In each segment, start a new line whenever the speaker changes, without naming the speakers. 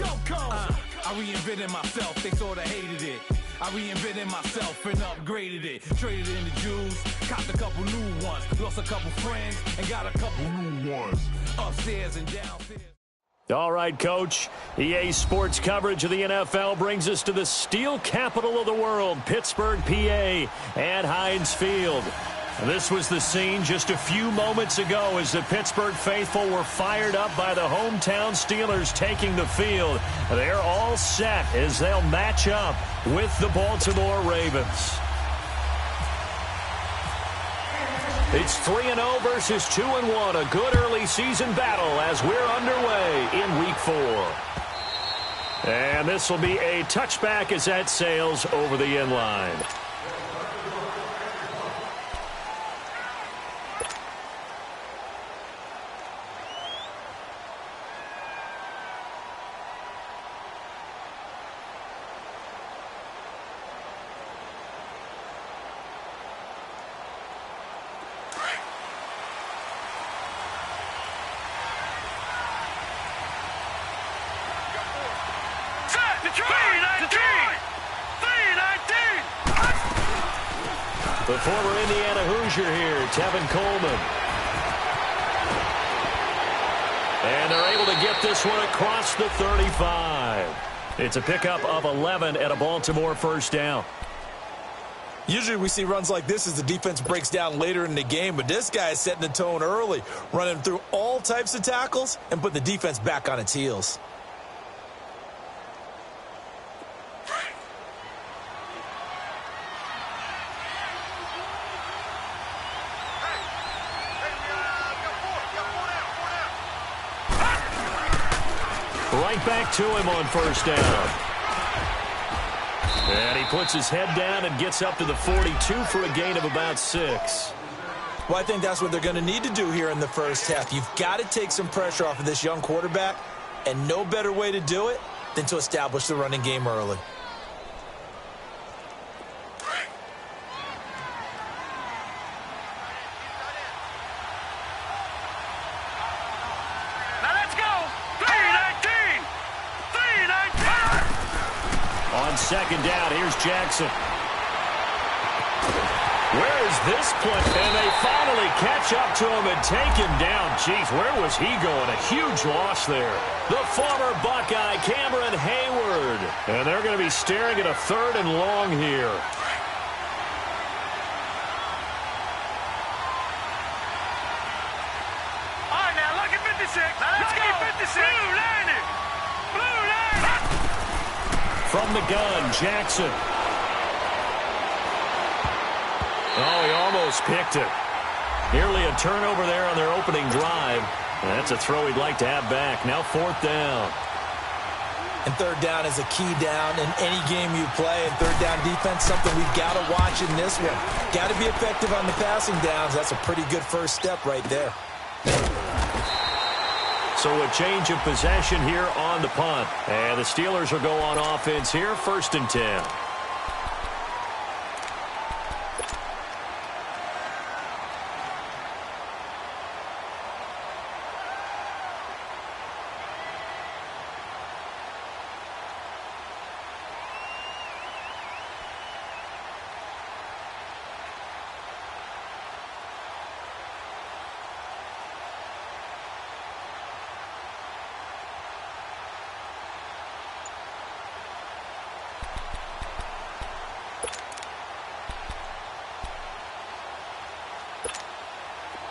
I reinvented myself, they sorta hated it. I reinvented myself and upgraded it. Traded in the Jews, copped a couple new ones. Lost a couple friends and got a couple new ones. Upstairs and downstairs.
All right, Coach. EA Sports coverage of the NFL brings us to the steel capital of the world, Pittsburgh, PA, at Heinz Field. This was the scene just a few moments ago as the Pittsburgh faithful were fired up by the hometown Steelers taking the field. They're all set as they'll match up with the Baltimore Ravens. It's 3-0 versus 2-1, a good early season battle as we're underway in Week 4. And this will be a touchback as that sails over the end line. The former Indiana Hoosier here, Tevin Coleman. And they're able to get this one across the 35. It's a pickup of 11 at a Baltimore first down.
Usually we see runs like this as the defense breaks down later in the game, but this guy is setting the tone early, running through all types of tackles and putting the defense back on its heels.
Right back to him on first down. And he puts his head down and gets up to the 42 for a gain of about 6.
Well, I think that's what they're going to need to do here in the first half. You've got to take some pressure off of this young quarterback, and no better way to do it than to establish the running game early.
Second down, here's Jackson. Where is this play? And they finally catch up to him and take him down. Jeez, where was he going? A huge loss there. The former Buckeye, Cameron Hayward. And they're going to be staring at a 3rd and long here.
All right, now look at 56. Let's go. 56. Blue line it. Blue line it.
From the gun, Jackson. Oh, he almost picked it. Nearly a turnover there on their opening drive. That's a throw he'd like to have back. Now 4th down.
And 3rd down is a key down in any game you play. And 3rd down defense, something we've got to watch in this one. Got to be effective on the passing downs. That's a pretty good first step right there.
So a change of possession here on the punt. And the Steelers will go on offense here, 1st and 10.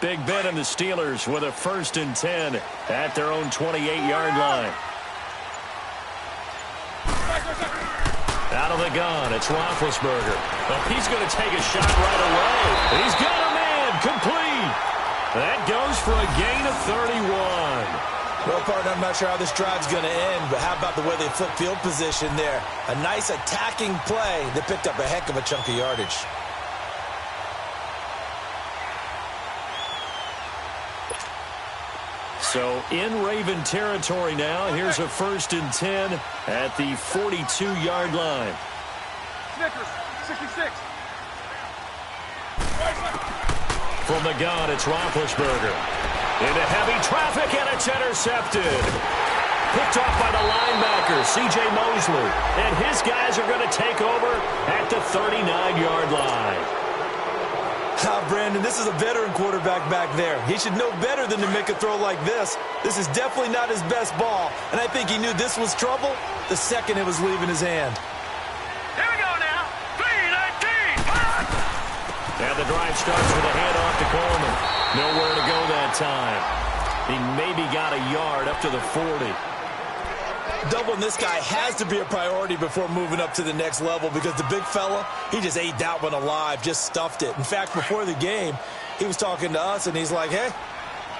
Big Ben and the Steelers with a 1st and 10 at their own 28-yard line. Out of the gun, it's Roethlisberger. Well, he's going to take a shot right away. He's got a man complete. That goes for a gain of 31.
Well, partner, I'm not sure how this drive's going to end, but how about the way they flip field position there? A nice attacking play that picked up a heck of a chunk of yardage.
So in Raven territory now. Here's a 1st and 10 at the 42-yard line.
Snickers, 66.
From the gun, it's Roethlisberger. Into heavy traffic, and it's intercepted. Picked off by the linebacker, C.J. Mosley. And his guys are going to take over at the 39-yard line.
Brandon, this is a veteran quarterback back there. He should know better than to make a throw like this. This is definitely not his best ball, and I think he knew this was trouble the second it was leaving his hand.
Here we go now. 3-19.
And the drive starts with a handoff to Coleman. Nowhere to go that time. He maybe got a yard up to the 40.
Doubling this guy has to be a priority before moving up to the next level because the big fella, he just ate that one alive, just stuffed it. In fact, before the game, he was talking to us, and he's like, hey,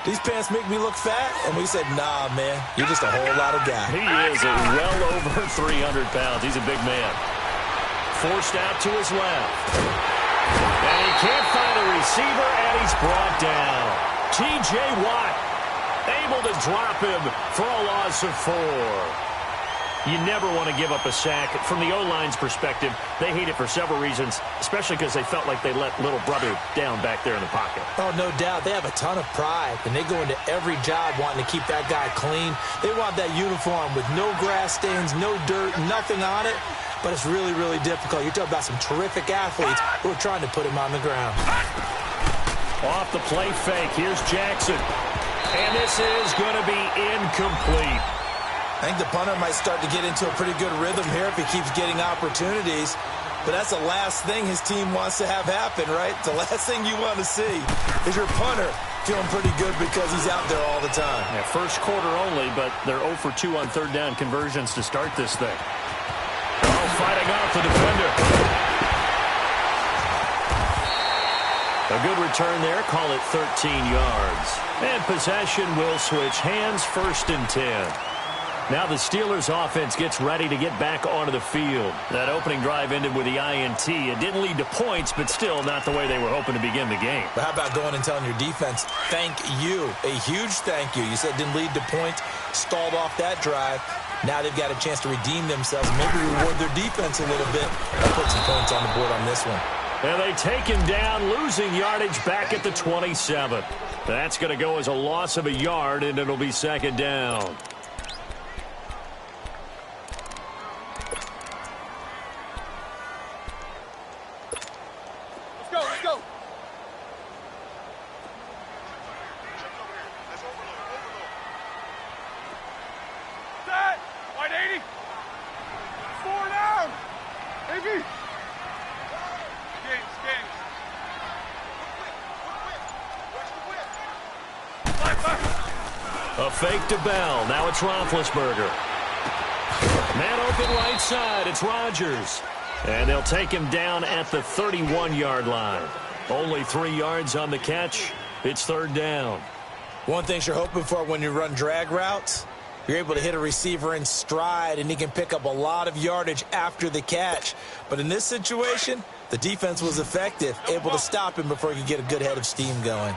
these pants make me look fat? And we said, nah, man, you're just a whole lot of guy.
He is well over 300 pounds. He's a big man. Forced out to his left. And he can't find a receiver, and he's brought down. T.J. Watt able to drop him for a loss of 4. You never want to give up a sack. From the O-line's perspective, they hate it for several reasons, especially because they felt like they let little brother down back there in the pocket.
Oh, no doubt. They have a ton of pride, and they go into every job wanting to keep that guy clean. They want that uniform with no grass stains, no dirt, nothing on it, but it's really, really difficult. You're talking about some terrific athletes who are trying to put him on the ground.
Off the play fake, here's Jackson. And this is going to be incomplete.
I think the punter might start to get into a pretty good rhythm here if he keeps getting opportunities. But that's the last thing his team wants to have happen, right? The last thing you want to see is your punter feeling pretty good because he's out there all the time.
Yeah, first quarter only, but they're 0 for 2 on third down conversions to start this thing. Oh, fighting off the defender. A good return there. Call it 13 yards. And possession will switch hands, 1st and 10. Now the Steelers offense gets ready to get back onto the field. That opening drive ended with the INT. It didn't lead to points, but still not the way they were hoping to begin the game.
But how about going and telling your defense, thank you, a huge thank you. You said it didn't lead to points, stalled off that drive. Now they've got a chance to redeem themselves, maybe reward their defense a little bit. I'll put some points on the board on this one.
And they take him down, losing yardage back at the 27. That's going to go as a loss of a yard, and it'll be 2nd down.
Let's go. Set. Wide 80. 4 down. Baby. Games.
A fake to Bell. Now it's Roethlisberger. Man open right side. It's Rodgers. And they'll take him down at the 31-yard line. Only 3 yards on the catch. It's 3rd down.
One thing you're hoping for when you run drag routes, you're able to hit a receiver in stride, and he can pick up a lot of yardage after the catch. But in this situation, the defense was effective, able to stop him before he could get a good head of steam going.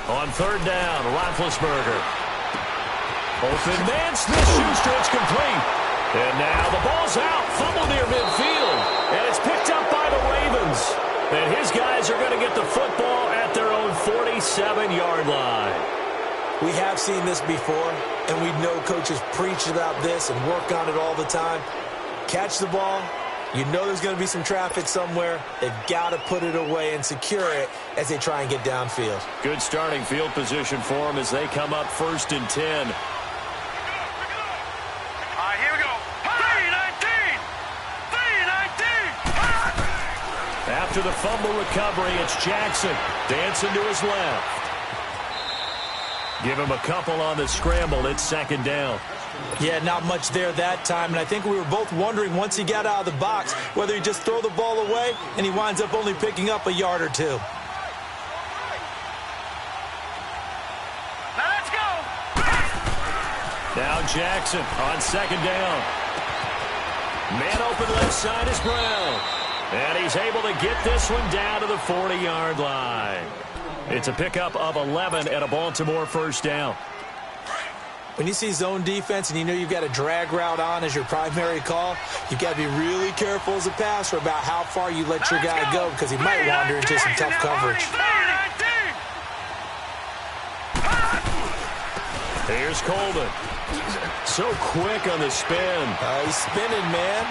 On 3rd down, Roethlisberger. Open man, Smith-Schuster, it's complete. And now the ball's out, fumble near midfield. And it's picked up by the Ravens. And his guys are going to get the football at their own 47-yard line.
We have seen this before, and we know coaches preach about this and work on it all the time. Catch the ball. You know there's going to be some traffic somewhere. They've got to put it away and secure it as they try and get downfield.
Good starting field position for them as they come up 1st and 10.
Here we go. 3-19.
After the fumble recovery, it's Jackson. Dancing to his left. Give him a couple on the scramble. It's 2nd down.
Yeah, not much there that time, and I think we were both wondering once he got out of the box whether he'd just throw the ball away, and he winds up only picking up a yard or 2.
Now let's go.
Now Jackson on 2nd down. Man open left side is Brown. And he's able to get this one down to the 40-yard line. It's a pickup of 11 and a Baltimore 1st down.
When you see zone defense and you know you've got a drag route on as your primary call, you've got to be really careful as a passer about how far you let your guy go because he might wander into some tough coverage.
3-19.
Here's Coleman. So quick on the spin.
He's spinning, man.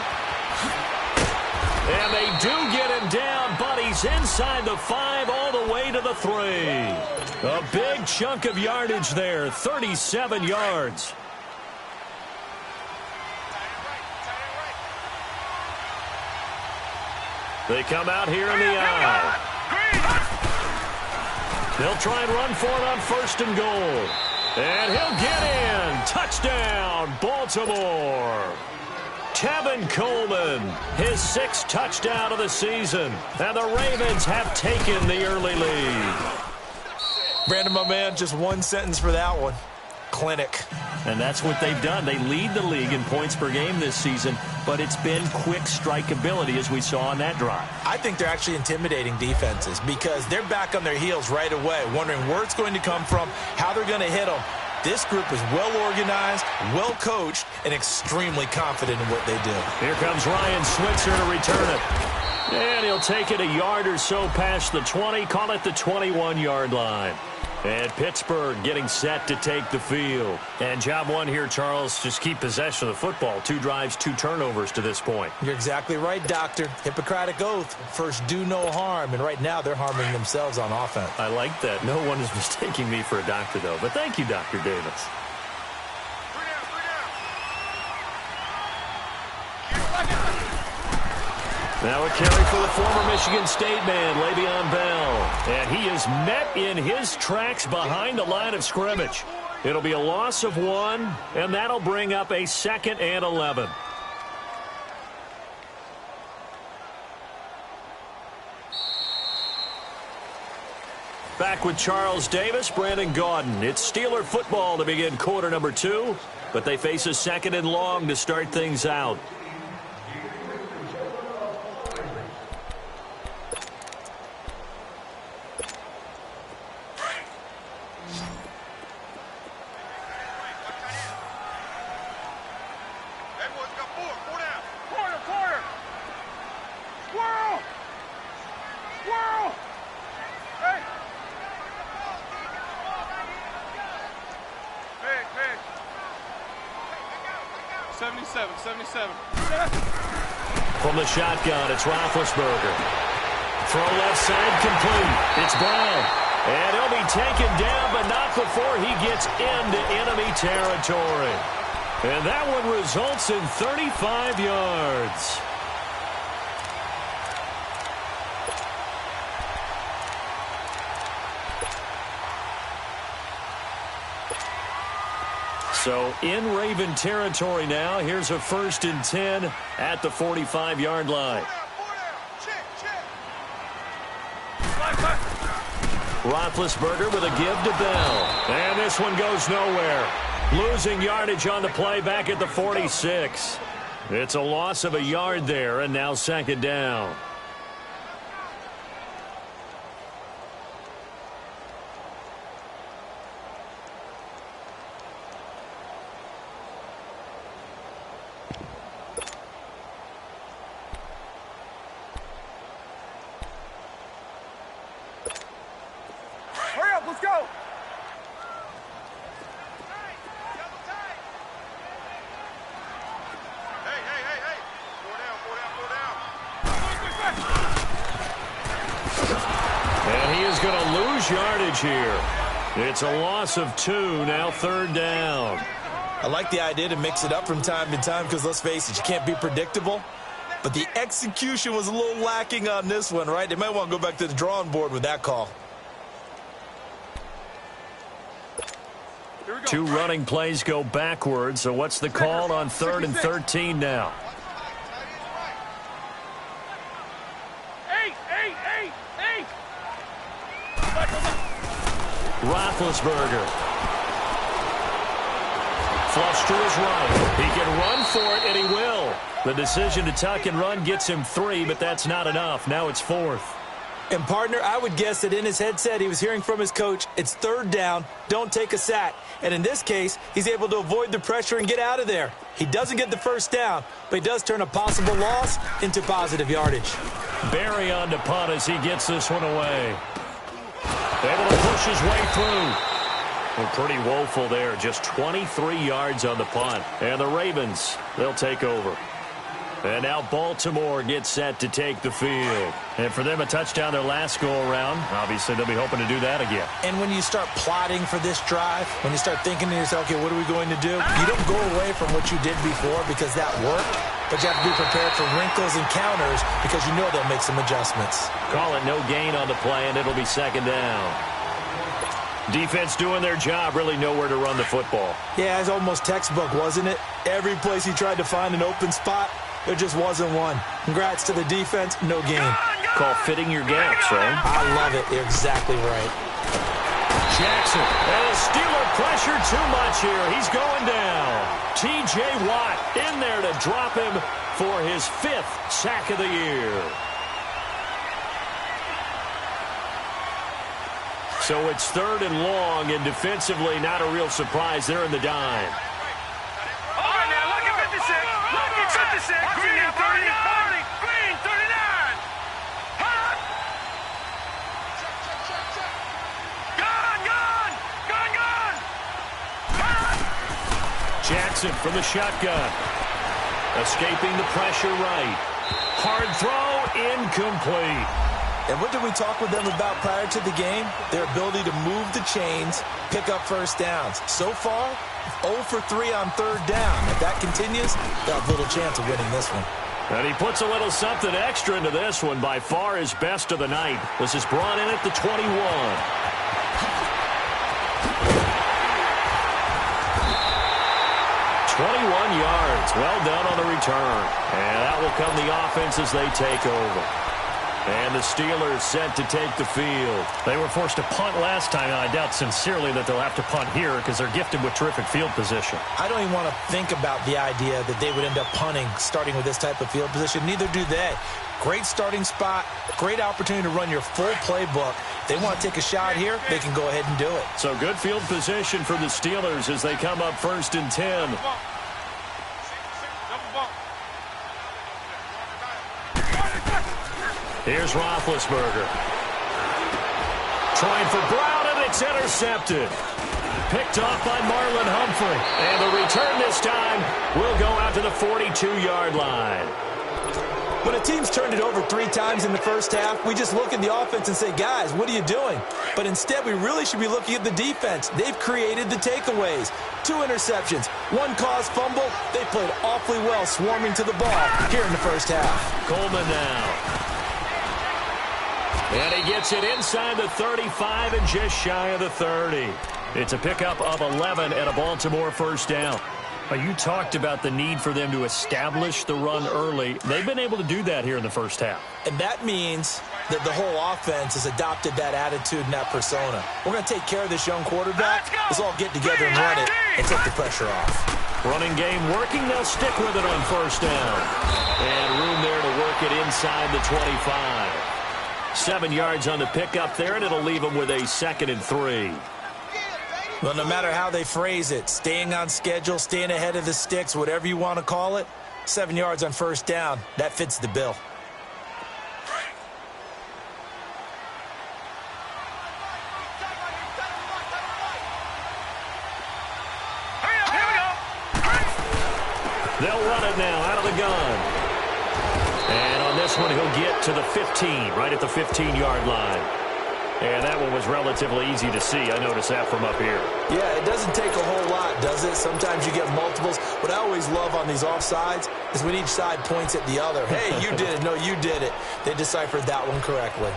And they do get him down, but he's inside the 5 all the way to the 3. A big chunk of yardage there, 37 yards. They come out here in the eye. They'll try and run for it on 1st and goal. And he'll get in. Touchdown, Baltimore. Tevin Coleman, his 6th touchdown of the season. And the Ravens have taken the early lead.
Brandon, my man, just one sentence for that one. Clinic.
And that's what they've done. They lead the league in points per game this season, but it's been quick strike ability as we saw on that drive.
I think they're actually intimidating defenses because they're back on their heels right away, wondering where it's going to come from, how they're going to hit them. This group is well organized, well coached, and extremely confident in what they do.
Here comes Ryan Switzer to return it. And he'll take it a yard or so past the 20, call it the 21-yard line. And Pittsburgh getting set to take the field. And job one here, Charles, just keep possession of the football. 2 drives, 2 turnovers to this point.
You're exactly right, Doctor. Hippocratic oath. First, do no harm. And right now, they're harming themselves on offense.
I like that. No one is mistaking me for a doctor, though. But thank you, Dr. Davis. Now a carry for the former Michigan State man, Le'Veon Bell. And he is met in his tracks behind the line of scrimmage. It'll be a loss of 1, and that'll bring up a 2nd and 11. Back with Charles Davis, Brandon Gaudin. It's Steeler football to begin quarter number 2, but they face a 2nd and long to start things out. From the shotgun, it's Roethlisberger. Throw left side complete. It's Brown. And he'll be taken down, but not before he gets into enemy territory. And that one results in 35 yards. So in Raven territory now. Here's a 1st and 10 at the 45-yard line. Roethlisberger with a give to Bell. And this one goes nowhere. Losing yardage on the play back at the 46. It's a loss of a yard there, and now 2nd down.
Let's go! Hey.
And he is going to lose yardage here. It's a loss of 2, now 3rd down.
I like the idea to mix it up from time to time because, let's face it, you can't be predictable. But the execution was a little lacking on this one, right? They might want to go back to the drawing board with that call.
2 running plays go backwards, so what's the call on 3rd and 13 now?
Eight.
Roethlisberger. Flush to his right. He can run for it, and he will. The decision to tuck and run gets him 3, but that's not enough. Now it's 4th.
And, partner, I would guess that in his headset he was hearing from his coach, it's 3rd down, don't take a sack. And in this case, he's able to avoid the pressure and get out of there. He doesn't get the 1st down, but he does turn a possible loss into positive yardage.
Barry on to punt as he gets this one away. Able to push his way through. Well, pretty woeful there. Just 23 yards on the punt. And the Ravens, they'll take over. And now Baltimore gets set to take the field. And for them, a touchdown their last go-around. Obviously, they'll be hoping to do that again.
And when you start plotting for this drive, when you start thinking to yourself, okay, what are we going to do? You don't go away from what you did before because that worked, but you have to be prepared for wrinkles and counters because you know they'll make some adjustments.
Call it no gain on the play, and it'll be second down. Defense doing their job, really nowhere to run the football.
Yeah, it's almost textbook, wasn't it? Every place he tried to find an open spot, there just wasn't one. Congrats to the defense, no gain.
Call fitting your gaps, right?
I love it. You're exactly right.
Jackson, and the Steeler pressure too much here. He's going down. T.J. Watt in there to drop him for his 5th sack of the year. So it's 3rd and long, and defensively not a real surprise. They're in the dime.
All right, now, look at 56. Look at 56. Green, 30. Green, 39. Hot. Gone. Hot.
Jackson from the shotgun. Escaping the pressure right. Hard throw, incomplete.
And what did we talk with them about prior to the game? Their ability to move the chains, pick up first downs. So far, 0 for 3 on 3rd down. If that continues, they'll have little chance of winning this one.
And he puts a little something extra into this one. By far his best of the night. This is brought in at the 21. 21 yards. Well done on the return. And that will come the offense as they take over. And the Steelers set to take the field. They were forced to punt last time, and I doubt sincerely that they'll have to punt here because they're gifted with terrific field position.
I don't even want to think about the idea that they would end up punting starting with this type of field position. Neither do they. Great starting spot, great opportunity to run your full playbook. If they want to take a shot here, they can go ahead and do it.
So good field position for the Steelers as they come up 1st and 10. Here's Roethlisberger. Trying for Brown, and it's intercepted. Picked off by Marlon Humphrey. And the return this time will go out to the 42-yard line.
When a team's turned it over 3 times in the first half, we just look at the offense and say, guys, what are you doing? But instead, we really should be looking at the defense. They've created the takeaways. 2 interceptions, 1 caused fumble. They played awfully well swarming to the ball here in the first half.
Coleman now. And he gets it inside the 35 and just shy of the 30. It's a pickup of 11 and a Baltimore first down. You talked about the need for them to establish the run early. They've been able to do that here in the first half.
And that means that the whole offense has adopted that attitude and that persona. We're going to take care of this young quarterback. Let's all get together and run it and take the pressure off.
Running game working. They'll stick with it on first down. And room there to work it inside the 25. 7 yards on the pickup there, and it'll leave them with a 2nd and 3.
Well, no matter how they phrase it, staying on schedule, staying ahead of the sticks, whatever you want to call it, 7 yards on first down, that fits the bill.
They'll run it now out of the gun. And on this one, he'll get to the 15, right at the 15-yard line. And that one was relatively easy to see. I noticed that from up here.
Yeah, it doesn't take a whole lot, does it? Sometimes you get multiples. What I always love on these offsides is when each side points at the other. Hey, you did it. No, you did it. They deciphered that one correctly.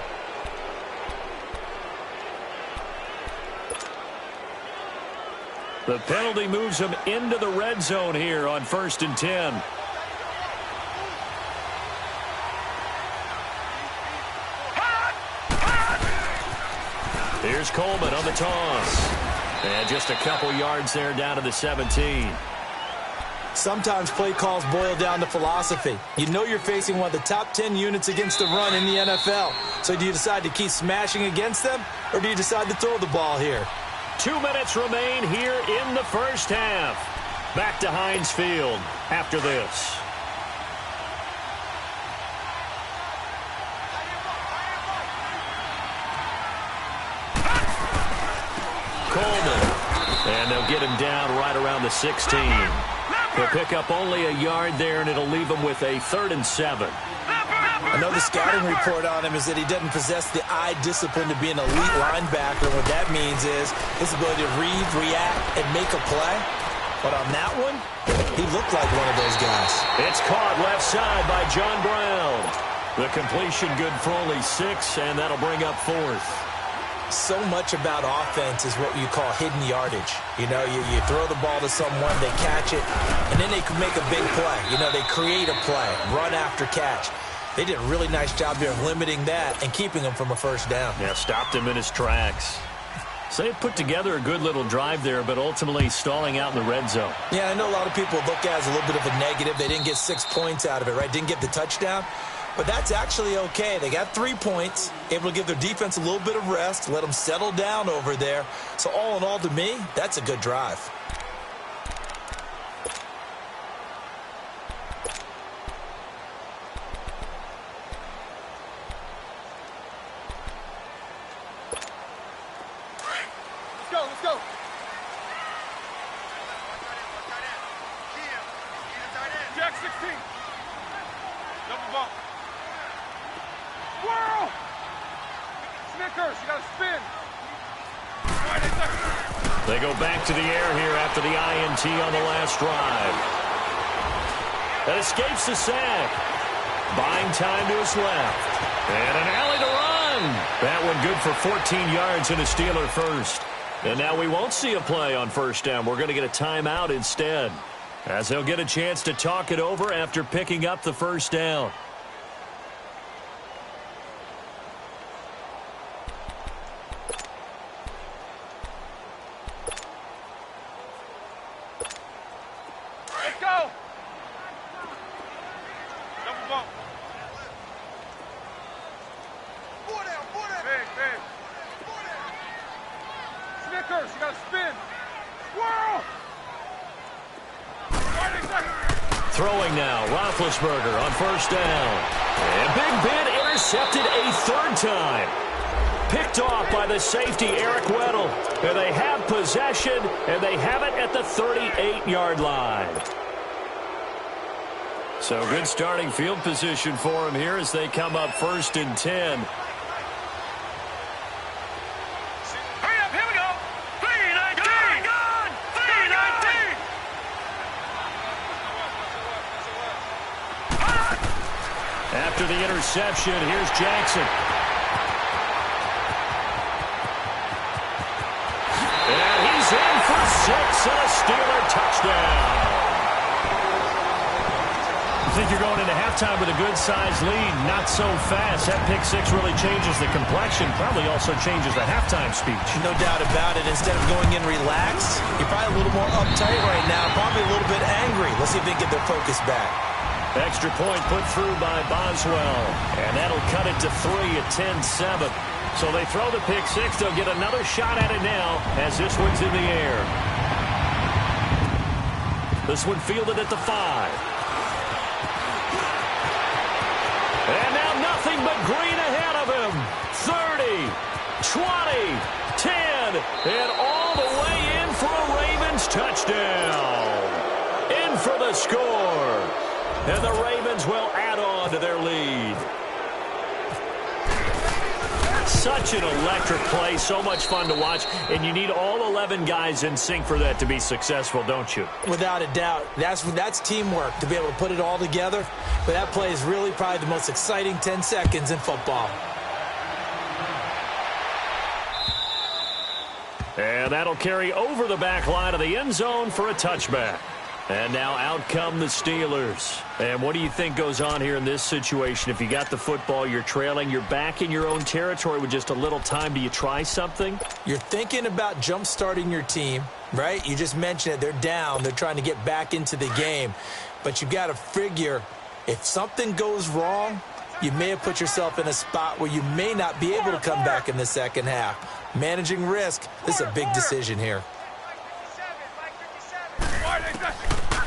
The penalty moves them into the red zone here on 1st and 10. Here's Coleman on the toss. And just a couple yards there down to the 17.
Sometimes play calls boil down to philosophy. You know you're facing one of the top 10 units against the run in the NFL. So do you decide to keep smashing against them, or do you decide to throw the ball here?
2 minutes remain here in the first half. Back to Heinz Field after this. Coleman get him down right around the 16. He'll pick up only a yard there, and it'll leave him with a 3rd and 7.
I know the scouting report on him is that he doesn't possess the eye discipline to be an elite linebacker. What that means is his ability to read, react, and make a play. But on that one, he looked like one of those guys.
It's caught left side by John Brown. The completion good for only 6, and that'll bring up 4th.
So much about offense is what you call hidden yardage. You know, you throw the ball to someone, they catch it, and then they can make a big play. You know, they create a play, run after catch. They did a really nice job here of limiting that and keeping him from a first down.
Yeah, stopped him in his tracks. So they put together a good little drive there, but ultimately stalling out in the red zone.
Yeah, I know a lot of people look at it as a little bit of a negative. They didn't get 6 points out of it, right? Didn't get the touchdown. But that's actually okay. They got 3 points, able to give their defense a little bit of rest, let them settle down over there. So all in all, to me, that's a good drive.
Let's go. Jack 16. Double bump. Whirl! Snickers, you gotta spin.
They go back to the air here after the INT on the last drive. That escapes the sack. Buying time to his left. And an alley to run. That one good for 14 yards and a Steeler first. And now we won't see a play on first down. We're going to get a timeout instead, as they'll get a chance to talk it over after picking up the first down.
Let's go. Double bump. Big. Snickers, you gotta spin. Whirl!
Throwing now, Roethlisberger on first down. And Big Ben intercepted a 3rd time. Picked off by the safety, Eric Weddle. And they have possession, and they have it at the 38-yard line. So good starting field position for him here as they come up 1st and 10.
Hurry up, here we go. 3-19. Gone. 3-19.
After the interception, here's Jackson. And he's in for 6 and a Steeler touchdown. I think you're going into halftime with a good-sized lead, not so fast. That pick 6 really changes the complexion, probably also changes the halftime speech.
No doubt about it. Instead of going in relaxed, you're probably a little more uptight right now, probably a little bit angry. Let's see if they can get their focus back.
Extra point put through by Boswell, and that'll cut it to 3 at 10-7. So they throw the pick 6. They'll get another shot at it now as this one's in the air. This one fielded at the 5. And now nothing but green ahead of him. 30, 20, 10, and all the way in for a Ravens touchdown. In for the score. And the Ravens will add on to their lead. Such an electric play, so much fun to watch, and you need all 11 guys in sync for that to be successful, don't you?
Without a doubt. That's teamwork, to be able to put it all together. But that play is really probably the most exciting 10 seconds in football.
And that'll carry over the back line of the end zone for a touchback. And now out come the Steelers. And what do you think goes on here in this situation? If you got the football, you're trailing, you're back in your own territory with just a little time. Do you try something?
You're thinking about jump-starting your team, right? You just mentioned it. They're down. They're trying to get back into the game. But you got to figure, if something goes wrong, you may have put yourself in a spot where you may not be able to come back in the second half. Managing risk, this is a big decision here.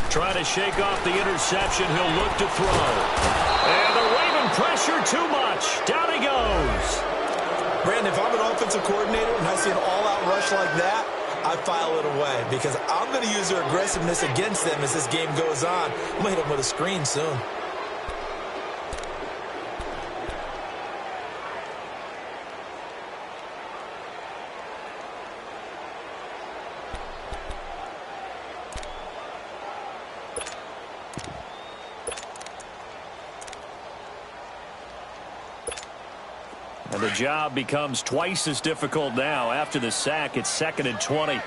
Trying to shake off the interception. He'll look to throw. And the Raven pressure too much. Down he goes.
Brandon, if I'm an offensive coordinator and I see an all-out rush like that, I file it away because I'm going to use their aggressiveness against them as this game goes on. I'm going to hit them with a screen soon.
And the job becomes twice as difficult now. After the sack, it's 2nd and 20.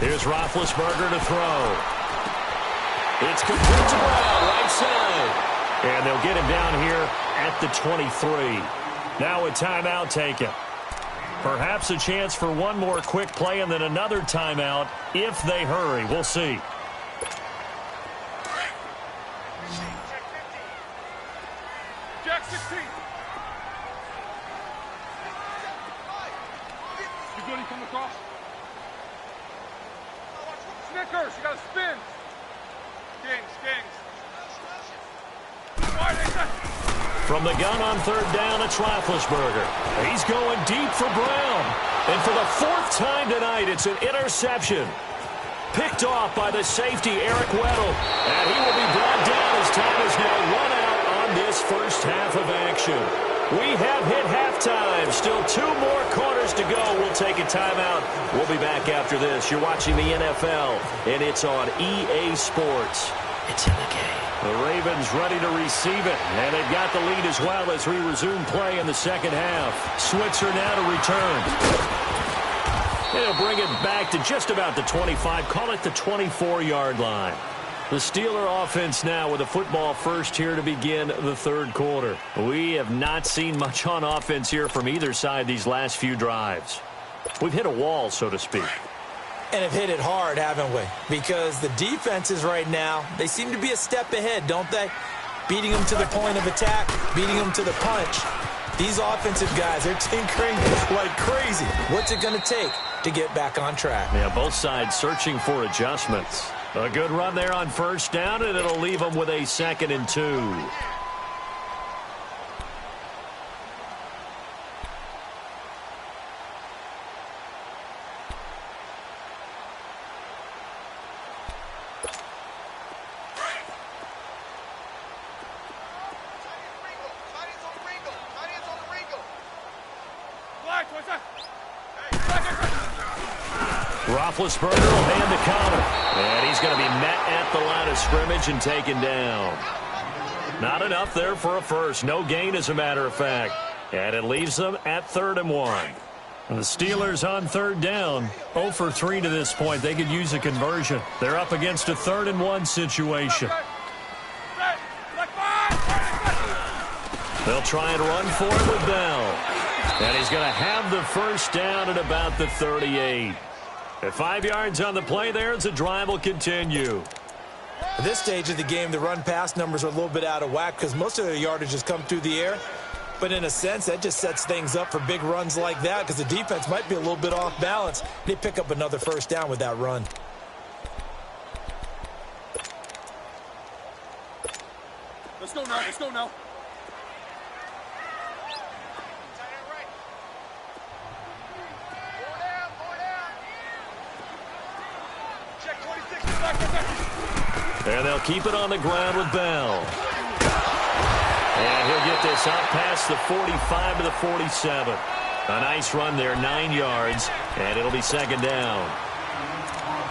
Here's Roethlisberger to throw. It's complete to Brown, right side. And they'll get him down here at the 23. Now a timeout taken. Perhaps a chance for one more quick play and then another timeout if they hurry. We'll see.
Jack 16. You good? He come across. Snickers, you got to spin. Kings.
From the gun on 3rd down, it's Roethlisberger. He's going deep for Brown. And for the 4th time tonight, it's an interception. Picked off by the safety, Eric Weddle. And he will be brought down as time is now run out on this first half of action. We have hit halftime. Still 2 more quarters to go. We'll take a timeout. We'll be back after this. You're watching the NFL, and it's on EA Sports. It's in the game. The Ravens ready to receive it, and they've got the lead as well as we resume play in the second half. Switzer now to return. They'll bring it back to just about the 25, call it the 24-yard line. The Steeler offense now with a football first here to begin the 3rd quarter. We have not seen much on offense here from either side these last few drives. We've hit a wall, so to speak.
And have hit it hard, haven't we? Because the defenses right now, they seem to be a step ahead, don't they? Beating them to the point of attack, beating them to the punch. These offensive guys, they're tinkering like crazy. What's it going to take to get back on track?
Yeah, both sides searching for adjustments. A good run there on 1st down, and it'll leave them with a 2nd and 2. Roethlisberger will hand the counter. And he's going to be met at the line of scrimmage and taken down. Not enough there for a first. No gain, as a matter of fact. And it leaves them at 3rd and 1. The Steelers on 3rd down. 0 for 3 to this point. They could use a conversion. They're up against a 3rd and 1 situation. They'll try and run for it with Bell. And he's going to have the first down at about the 38. At 5 yards on the play there as the drive will continue.
At this stage of the game, the run-pass numbers are a little bit out of whack because most of their yardage has come through the air. But in a sense, that just sets things up for big runs like that because the defense might be a little bit off balance. They pick up another first down with that run.
Let's go now. Let's go now.
And they'll keep it on the ground with Bell. And he'll get this out past the 45 to the 47. A nice run there, 9 yards, and it'll be 2nd down.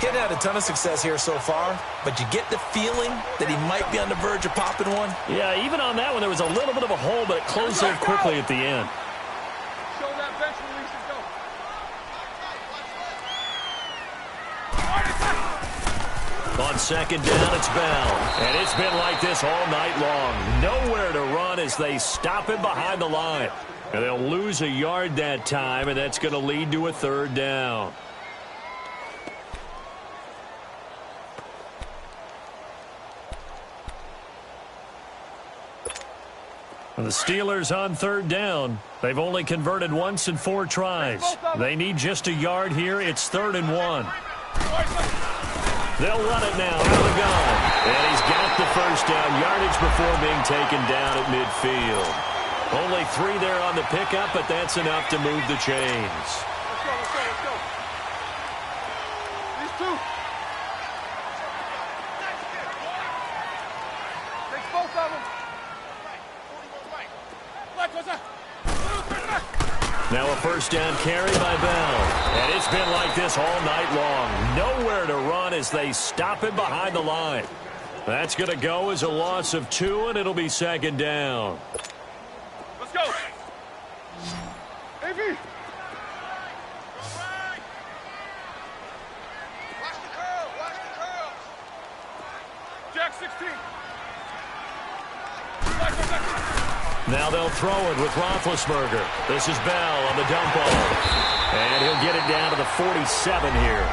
He's had a ton of success here so far, but you get the feeling that he might be on the verge of popping one.
Yeah, even on that one, there was a little bit of a hole, but it closed there quickly at the end.
Show that bench release and go.
On 2nd down, it's Bell. And it's been like this all night long. Nowhere to run as they stop him behind the line. And they'll lose a yard that time, and that's going to lead to a 3rd down. The Steelers on 3rd down. They've only converted once in 4 tries. They need just a yard here. It's 3rd and 1. They'll run it now out of the gun. And he's got the first down, yardage before being taken down at midfield. Only 3 there on the pickup, but that's enough to move the chains.
Let's go, let's go, let's go. These 2. Takes both of them. Black, what's that?
Now a first down carry by Bell. And it's been like this all night long. Nowhere to run as they stop him behind the line. That's going to go as a loss of 2, and it'll be second down.
Let's go. AV. Watch the curl. Watch the curl. Jack 16.
Now they'll throw it with Roethlisberger. This is Bell on the dump off. And he'll get it down to the 47 here.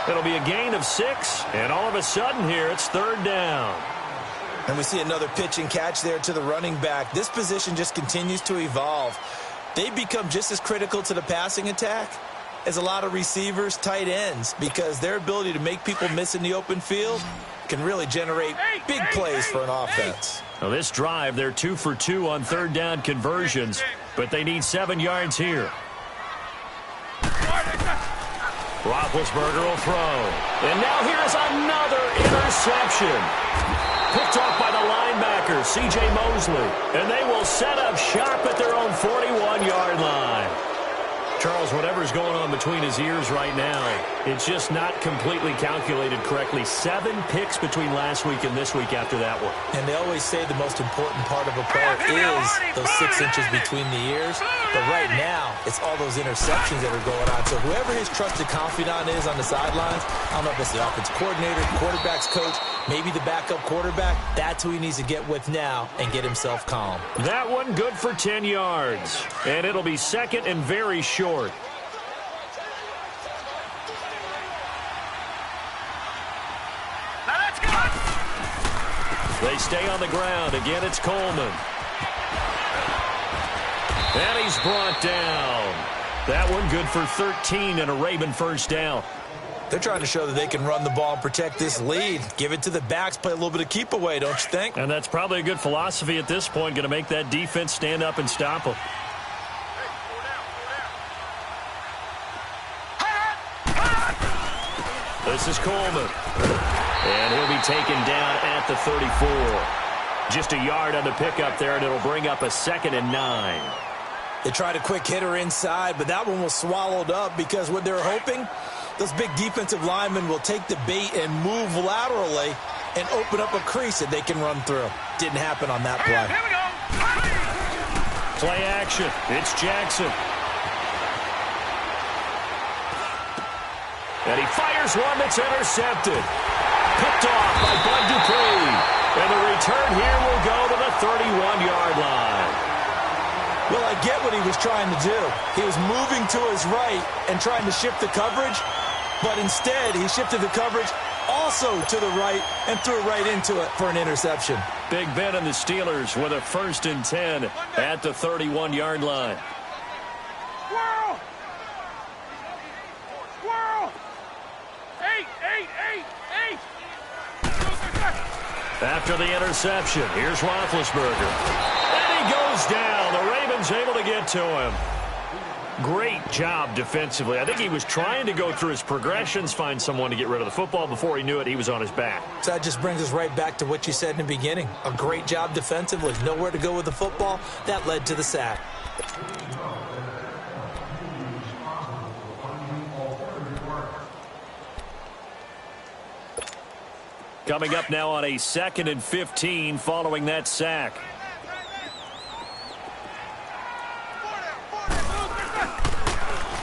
It'll be a gain of 6, and all of a sudden here it's third down.
And we see another pitch and catch there to the running back. This position just continues to evolve. They become just as critical to the passing attack as a lot of receivers, tight ends, because their ability to make people miss in the open field can really generate big plays for an offense.
Now this drive, they're 2 for 2 on third down conversions, but they need 7 yards here. Roethlisberger will throw. And now here's another interception. Picked off by the linebacker, C.J. Mosley. And they will set up shop at their own 41-yard line. Charles, whatever's going on between his ears right now, it's just not completely calculated correctly. 7 picks between last week and this week after that one.
And they always say the most important part of a player is those 6 inches between the ears. But right now, it's all those interceptions that are going on. So whoever his trusted confidant is on the sidelines, I don't know if it's the offensive coordinator, quarterback's coach, maybe the backup quarterback, that's who he needs to get with now and get himself calm.
That one good for 10 yards. And it'll be second and very short.
Now let's go.
They stay on the ground. Again, it's Coleman. And he's brought down. That one good for 13 and a Raven first down.
They're trying to show that they can run the ball and protect this lead. Give it to the backs, play a little bit of keep away, don't you think?
And that's probably a good philosophy at this point, going to make that defense stand up and stop them. This is Coleman. And he'll be taken down at the 34. Just a yard on the pickup there, and it'll bring up a 2nd and 9.
They tried a quick hitter inside, but that one was swallowed up because what they're hoping, those big defensive linemen will take the bait and move laterally and open up a crease that they can run through. Didn't happen on that play.
Here we go.
Play action. It's Jackson. And he fires one that's intercepted. Picked off by Bud Dupree. And the return here will go to the 31-yard line.
Well, I get what he was trying to do. He was moving to his right and trying to shift the coverage, but instead he shifted the coverage also to the right and threw right into it for an interception.
Big Ben and the Steelers with a 1st and 10 at the 31-yard line.
Squirrel! Squirrel! 8, 8, 8, 8!
After the interception, here's Roethlisberger. And he goes down. The Ravens able to get to him. Great job defensively. I think he was trying to go through his progressions, find someone to get rid of the football. Before he knew it, he was on his back.
So that just brings us right back to what you said in the beginning. A great job defensively. Nowhere to go with the football. That led to the sack.
Coming up now on a 2nd and 15 following that sack.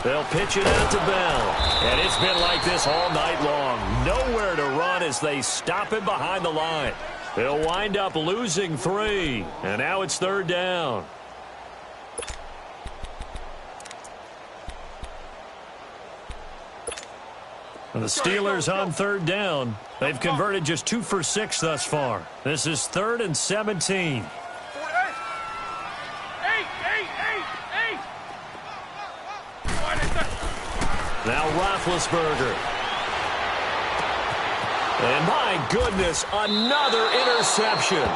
They'll pitch it out to Bell. And it's been like this all night long. Nowhere to run as they stop him behind the line. They'll wind up losing 3. And now it's 3rd down. And the Steelers on 3rd down. They've converted just 2 for 6 thus far. This is 3rd and 17. Now Roethlisberger. And my goodness, another interception.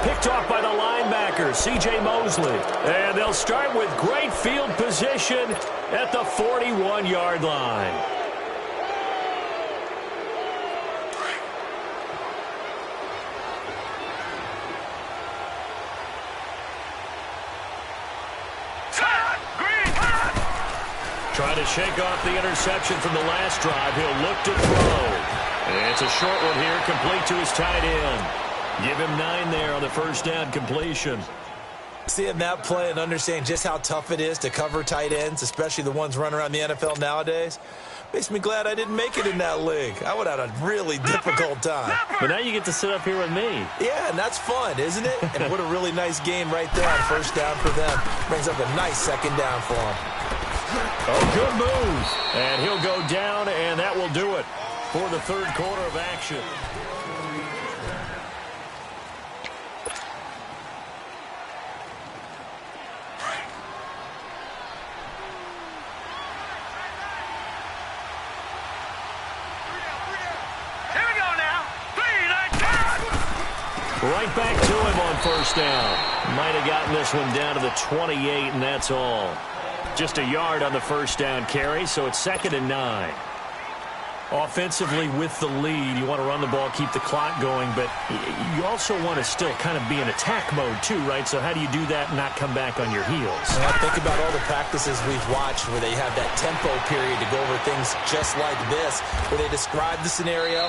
Picked off by the linebacker, C.J. Mosley. And they'll start with great field position at the 41-yard line. Trying to shake off the interception from the last drive. He'll look to throw. And it's a short one here, complete to his tight end. Give him 9 there on the first down completion.
Seeing that play and understanding just how tough it is to cover tight ends, especially the ones running around the NFL nowadays, makes me glad I didn't make it in that league. I would have had a really difficult time.
But now you get to sit up here with me.
Yeah, and that's fun, isn't it? And what a really nice game right there on first down for them. Brings up a nice second down for them.
Oh, good move. And he'll go down, and that will do it for the third quarter of action. Right back to him on first down. Might have gotten this one down to the 28, and that's all. Just a yard on the first down carry, so it's 2nd and 9. Offensively with the lead, you want to run the ball, keep the clock going, but you also want to still kind of be in attack mode too, right? So how do you do that and not come back on your heels?
Well, think about all the practices we've watched where they have that tempo period to go over things just like this, where they describe the scenario,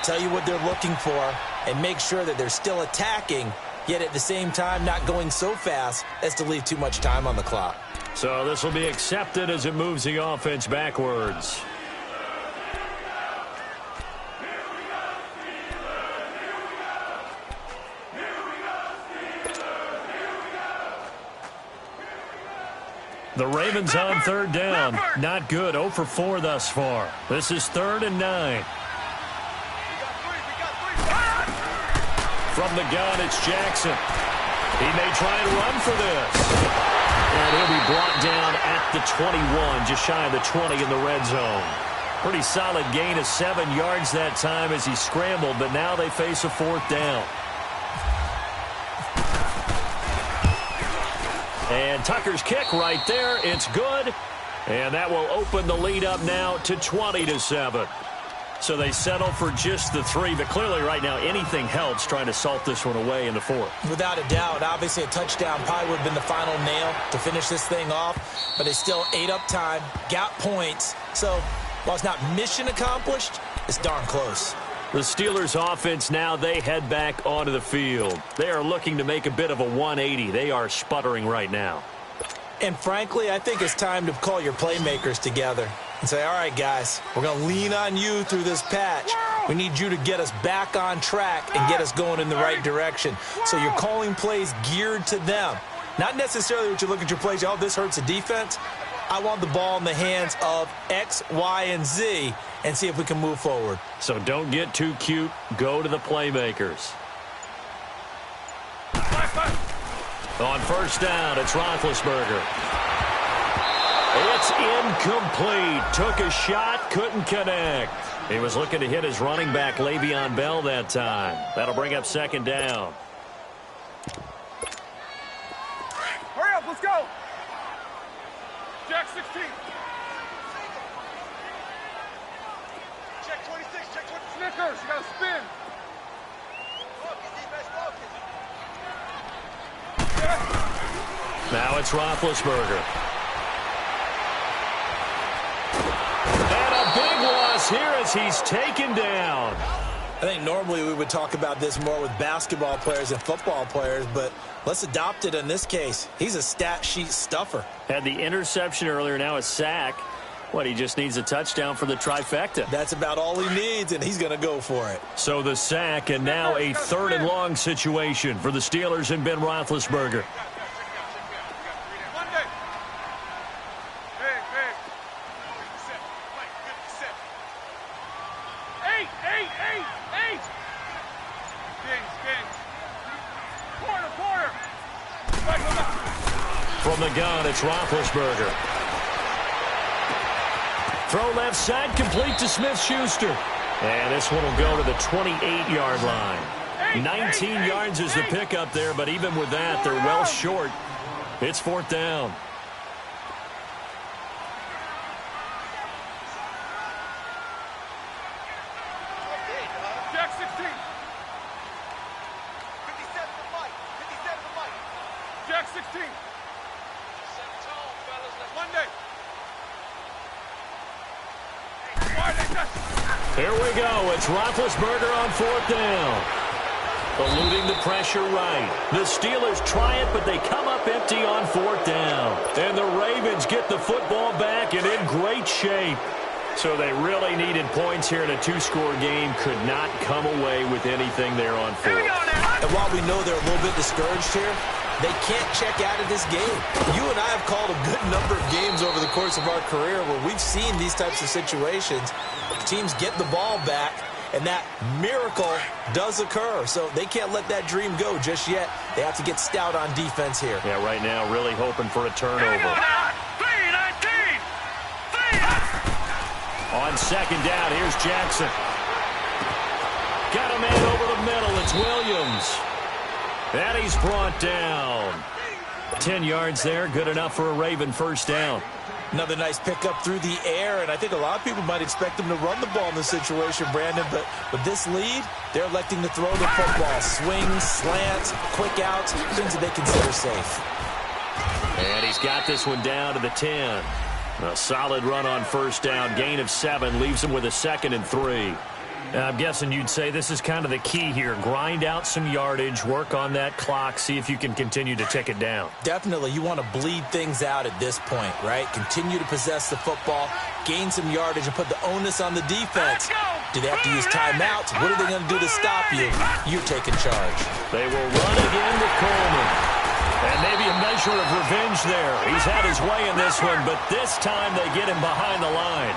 tell you what they're looking for, and make sure that they're still attacking, yet at the same time not going so fast as to leave too much time on the clock.
So this will be accepted as it moves the offense backwards. The Ravens on third down. Not good. 0 for 4 thus far. This is 3rd and 9. From the gun, it's Jackson. He may try and run for this. And he'll be brought down at the 21, just shy of the 20 in the red zone. Pretty solid gain of 7 yards that time as he scrambled, but now they face a 4th down. And Tucker's kick right there. It's good. And that will open the lead up now to 20-7. So they settle for just the 3, but clearly right now anything helps trying to salt this one away in the 4th.
Without a doubt, obviously a touchdown probably would have been the final nail to finish this thing off, but they still ate up time, got points. So while it's not mission accomplished, it's darn close.
The Steelers offense now, they head back onto the field. They are looking to make a bit of a 180. They are sputtering right now.
And frankly, I think it's time to call your playmakers together and say, all right, guys, we're going to lean on you through this patch. We need you to get us back on track and get us going in the right direction. So you're calling plays geared to them. Not necessarily what you look at your plays, oh, this hurts the defense. I want the ball in the hands of X, Y, and Z and see if we can move forward.
So don't get too cute. Go to the playmakers. On first down, it's Roethlisberger. It's incomplete. Took a shot, couldn't connect. He was looking to hit his running back, Le'Veon Bell, that time. That'll bring up 2nd down.
Hurry up, let's go. Jack 16. Check 26, check 26. Snickers, you gotta spin.
Now it's Roethlisberger. And a big loss here as he's taken down.
I think normally we would talk about this more with basketball players and football players, but let's adopt it in this case. He's a stat sheet stuffer.
Had the interception earlier, now a sack. What, he just needs a touchdown for the trifecta.
That's about all he needs, and he's going to go for it.
So the sack, and now a 3rd and long situation for the Steelers and Ben Roethlisberger. From the gun, it's Roethlisberger. Throw left side, complete to Smith-Schuster. And this one will go to the 28-yard line. 19 yards is the pickup there, but even with that, they're well short. It's 4th down.
Jack 16. 16. Monday.
Here we go. It's Roethlisberger on 4th down. Eluding the pressure right. The Steelers try it, but they come up empty on 4th down. And the Ravens get the football back and in great shape. So they really needed points here in a 2-score game. Could not come away with anything there on 4th.
And while we know they're a little bit discouraged here, they can't check out of this game. You and I have called a good number of games over the course of our career where we've seen these types of situations. Teams get the ball back, and that miracle does occur. So they can't let that dream go just yet. They have to get stout on defense here.
Yeah, right now really hoping for a turnover. On 2nd down, here's Jackson. Got a man over the middle. It's Williams. And he's brought down. 10 yards there, good enough for a Raven 1st down.
Another nice pickup through the air, and I think a lot of people might expect them to run the ball in this situation, Brandon, but with this lead, they're electing to throw the football. Swings, slants, quick outs, things that they consider safe.
And he's got this one down to the 10. A solid run on 1st down. Gain of 7 leaves him with a 2nd and 3. I'm guessing you'd say this is kind of the key here. Grind out some yardage, work on that clock, see if you can continue to tick it down.
Definitely. You want to bleed things out at this point, right? Continue to possess the football, gain some yardage, and put the onus on the defense. Do they have to use timeouts? What are they going to do to stop you? You're taking charge.
They will run again with Coleman. And maybe a measure of revenge there. He's had his way in this one, but this time they get him behind the line.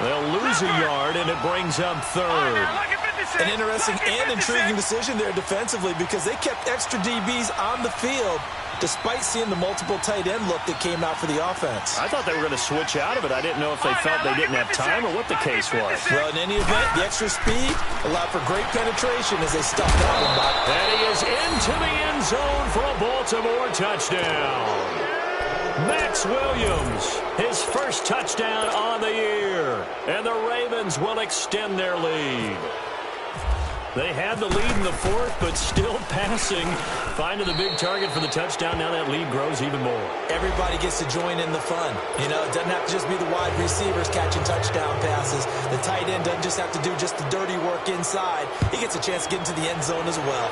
They'll lose a yard, and it brings up 3rd.
An interesting and intriguing decision there defensively because they kept extra DBs on the field despite seeing the multiple tight end look that came out for the offense.
I thought they were going to switch out of it. I didn't know if they felt they didn't have time or what the case was.
Well, in any event, the extra speed allowed for great penetration as they stuffed that one back.
And he is into the end zone for a Baltimore touchdown. Max Williams, his 1st touchdown on the year. And the Ravens will extend their lead. They had the lead in the 4th, but still passing. Finding the big target for the touchdown. Now that lead grows even more.
Everybody gets to join in the fun. You know, it doesn't have to just be the wide receivers catching touchdown passes. The tight end doesn't just have to do just the dirty work inside. He gets a chance to get into the end zone as well.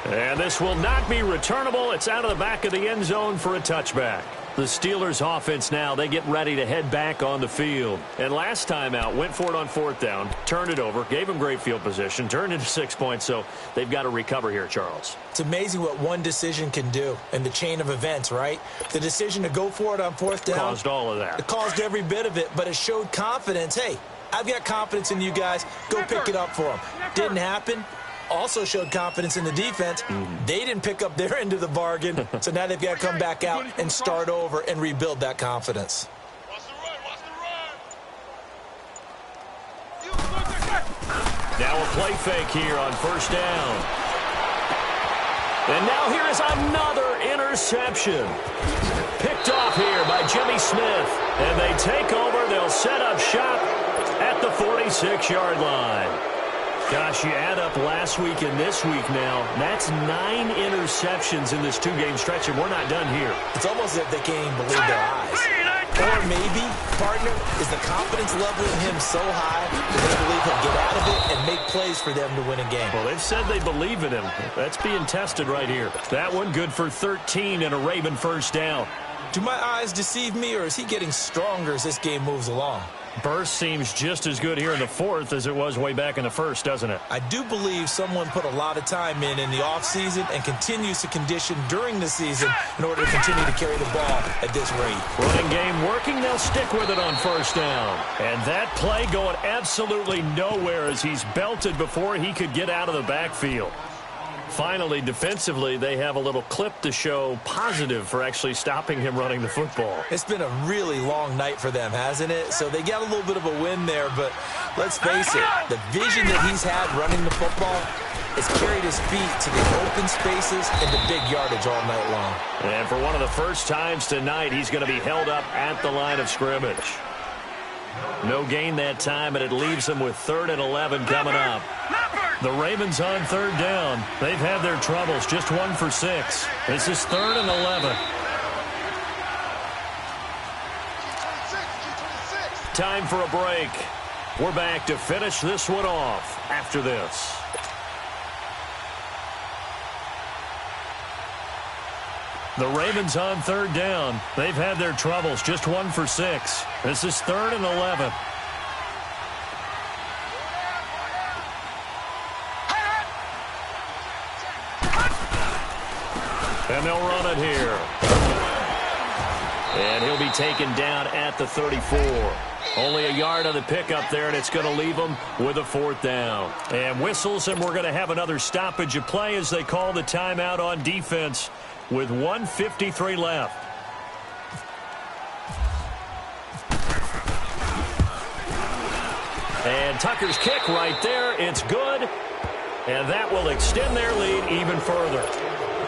And this will not be returnable. It's out of the back of the end zone for a touchback. The Steelers offense now, they get ready to head back on the field. And last time out, went for it on 4th down, turned it over, gave them great field position, turned into 6 points, so they've got to recover here, Charles.
It's amazing what one decision can do in the chain of events, right? The decision to go for it on 4th down.
Caused all of that.
It caused every bit of it, but it showed confidence. Hey, I've got confidence in you guys. Go pick it up for them. Didn't happen. Also showed confidence in the defense. They didn't pick up their end of the bargain, so now they've got to come back out and start over and rebuild that confidence.
Now a play fake here on 1st down. And now here is another interception. Picked off here by Jimmy Smith. And they take over. They'll set up shop at the 46-yard line. Gosh, you add up last week and this week now, that's 9 interceptions in this 2-game stretch, and we're not done here.
It's almost as if they can't even believe their eyes. Or maybe, partner, is the confidence level in him so high that they believe he'll get out of it and make plays for them to win a game.
Well, they've said they believe in him. That's being tested right here. That one good for 13 and a Raven 1st down.
Do my eyes deceive me, or is he getting stronger as this game moves along?
Burst seems just as good here in the 4th as it was way back in the 1st, doesn't it?
I do believe someone put a lot of time in the offseason and continues to condition during the season in order to continue to carry the ball at this rate.
Running game working, they'll stick with it on 1st down. And that play going absolutely nowhere as he's belted before he could get out of the backfield. Finally, defensively, they have a little clip to show positive for actually stopping him running the football.
It's been a really long night for them, hasn't it? So they got a little bit of a win there, but let's face it, the vision that he's had running the football has carried his feet to the open spaces and the big yardage all night long.
And for one of the first times tonight, he's going to be held up at the line of scrimmage. No gain that time, and it leaves them with 3rd and 11 coming up. The Ravens on 3rd down. They've had their troubles, just 1 for 6. This is 3rd and 11. Time for a break. We're back to finish this one off after this. The Ravens on 3rd down. They've had their troubles, just 1 for 6. This is 3rd and 11. And they'll run it here. And he'll be taken down at the 34. Only a yard on the pickup there, and it's going to leave them with a 4th down. And whistles, and we're going to have another stoppage of play as they call the timeout on defense with 1:53 left. And Tucker's kick right there. It's good. And that will extend their lead even further.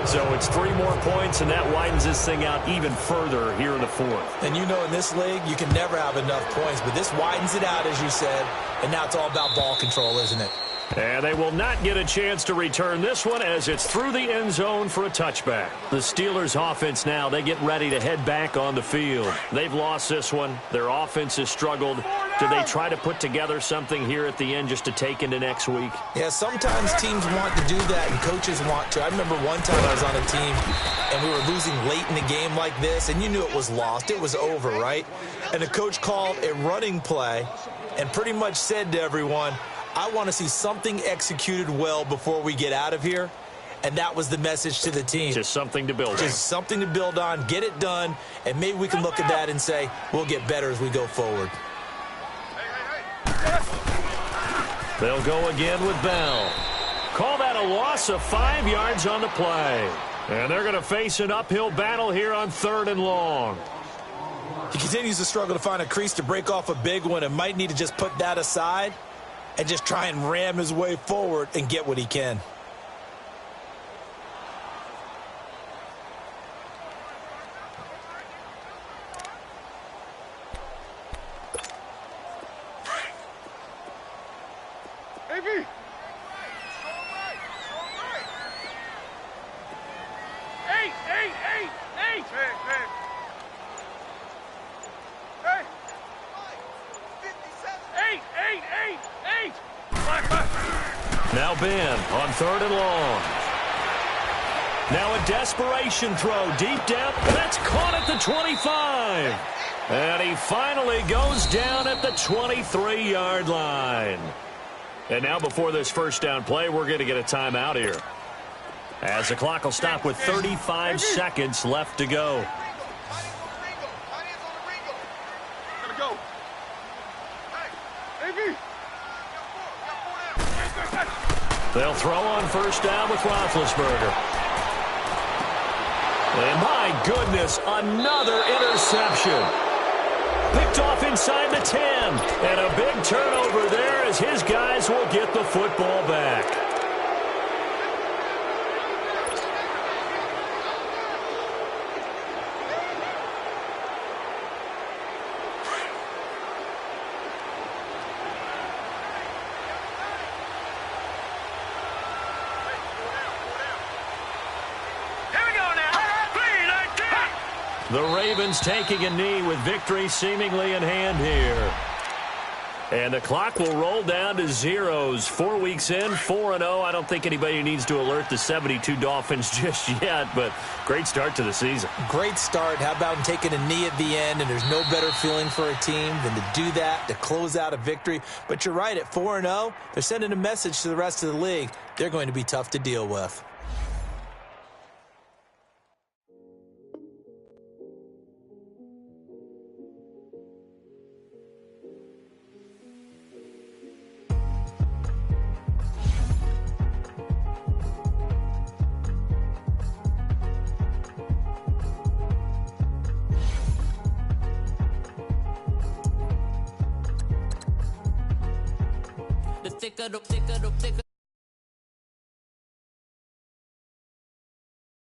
So it's 3 more points, and that widens this thing out even further here in the 4th.
And you know, in this league, you can never have enough points, but this widens it out, as you said, and now it's all about ball control, isn't it?
And they will not get a chance to return this one as it's through the end zone for a touchback. The Steelers' offense now, they get ready to head back on the field. They've lost this one. Their offense has struggled. Do they try to put together something here at the end just to take into next week?
Yeah, sometimes teams want to do that and coaches want to. I remember one time I was on a team and we were losing late in the game like this, and you knew it was lost. It was over, right? And the coach called a running play and pretty much said to everyone, I want to see something executed well before we get out of here. And that was the message to the team.
Just something to build on.
Just something to build on, get it done, and maybe we can look at that and say, we'll get better as we go forward.
They'll go again with Bell. Call that a loss of 5 yards on the play. And they're going to face an uphill battle here on 3rd and long.
He continues to struggle to find a crease to break off a big one and might need to just put that aside and just try and ram his way forward and get what he can.
Baby! Eight! Hey!
Now Ben on 3rd and long. Now a desperation throw deep down. That's caught at the 25. And he finally goes down at the 23-yard line. And now before this first down play, we're going to get a timeout here, as the clock will stop with 35 seconds left to go. They'll throw on first down with Roethlisberger. And my goodness, another interception. Picked off inside the 10. And a big turnover there as his guys will get the football back. The Ravens taking a knee with victory seemingly in hand here. And the clock will roll down to zeros. 4 weeks in, 4-0. I don't think anybody needs to alert the 72 Dolphins just yet, but great start to the season.
Great start. How about taking a knee at the end? And there's no better feeling for a team than to do that, to close out a victory. But you're right, at 4-0, they're sending a message to the rest of the league. They're going to be tough to deal with.
thicker, the thicker, the thicker.